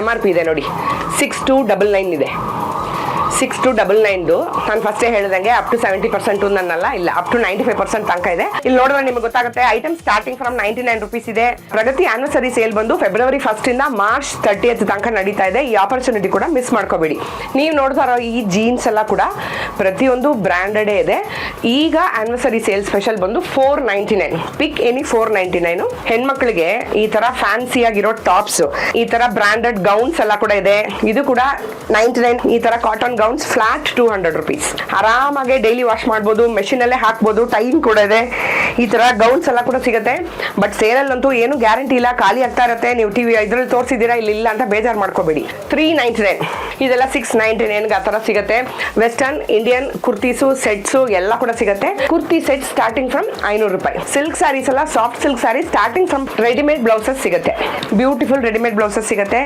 MRP ಇದೆ ನೋಡಿ 6299 ಇದೆ. 6299 ನಾನು ಫಸ್ಟೇ ಹೇಳಿದಂಗೆ ಅಪ್ ಟು 70% ನನ್ನಲ್ಲ, ಇಲ್ಲ ಅಪ್ ಟು 95% ತನಕ ಇದೆ. ಇಲ್ಲಿ ನೋಡಿದ್ರೆ ನಿಮಗೆ ಗೊತ್ತಾಗುತ್ತೆ. ಐಟಮ್ ಸ್ಟಾರ್ಟಿಂಗ್ ಫ್ರಮ್ 99 rupees ಇದೆ. ಪ್ರಗತಿ ಆನಿವರ್ಸರಿ ಸೇಲ್ ಬಂದು ಫೆಬ್ರವರಿ 1st ಇಂದ ಮಾರ್ಚ್ 30th ತನಕ ನಡೀತಾ ಇದೆ. ಈ ಆಪರ್ಚುನಿಟಿ ಕೂಡ ಮಿಸ್ ಮಾಡ್ಕೋಬೇಡಿ. ನೀವು ನೋಡ್ತಾ ಇರೋ ಈ ಜೀನ್ಸ್ ಎಲ್ಲ ಕೂಡ ಪ್ರತಿಯೊಂದು ಬ್ರ್ಯಾಂಡೆಡ್ ಇದೆ. ಈಗ ಆನಿವರ್ಸರಿ ಸೇಲ್ ಸ್ಪೆಷಲ್ ಬಂದು 499, ಪಿಕ್ ಎನಿ 499. ಹೆಣ್ಮಕ್ಳಿಗೆ ಈ ತರ ಫ್ಯಾನ್ಸಿ ಆಗಿರೋ ಟಾಪ್ಸ್, ಈ ತರ ಬ್ರಾಂಡೆಡ್ ಗೌನ್ಸ್ ಎಲ್ಲ ಕೂಡ ಇದೆ. ಇದು ಕೂಡ 99. ಈ ತರ ಕಾಟನ್ ಗೌನ್ಸ್ ಫ್ಲಾಟ್ 200 rupees. ಆರಾಮಾಗಿ ಡೈಲಿ ವಾಶ್ ಮಾಡ್ಬೋದು, ಮೆಷಿನ್ ಅಲ್ಲೇ ಹಾಕ್ಬೋದು, ಟೈಮ್ ಕೂಡ ಇದೆ. ಈ ತರ ಗೌನ್ಸ್ ಎಲ್ಲ ಕೂಡ ಸಿಗುತ್ತೆ. ಬಟ್ ಸೇಲಲ್ಲಂತೂ ಏನು ಗ್ಯಾರಂಟಿ ಇಲ್ಲ, ಖಾಲಿ ಆಗ್ತಾ ಇರುತ್ತೆ. ನೀವು ಟಿವಿ ಇದ್ರಲ್ಲಿ ತೋರಿಸಿದ್ದೀರಾ, ಇಲ್ಲ ಅಂತ ಬೇಜಾರು ಮಾಡ್ಕೋಬೇಡಿ. 399 ಇದೆಲ್ಲ 699 ಆ ತರ ಸಿಗುತ್ತೆ. ವೆಸ್ಟರ್ನ್ ಇಂಡಿಯನ್ ಕುರ್ತೀಸು ಸೆಟ್ಸು ಎಲ್ಲ ಕೂಡ ಸಿಗುತ್ತೆ. ಕುರ್ತಿ ಸೆಟ್ ಸ್ಟಾರ್ಟಿಂಗ್ ಫ್ರಮ್ 500 ರೂಪಾಯಿ. ಸಿಲ್ಕ್ ಸ್ಯಾರೀಸ್ ಎಲ್ಲ soft silk sari starting from readymade blouses ಸಿಗುತ್ತೆ. ಬ್ಯೂಟಿಫುಲ್ ರೆಡಿಮೇಡ್ ಬ್ಲೌಸಸ್ ಸಿಗುತ್ತೆ.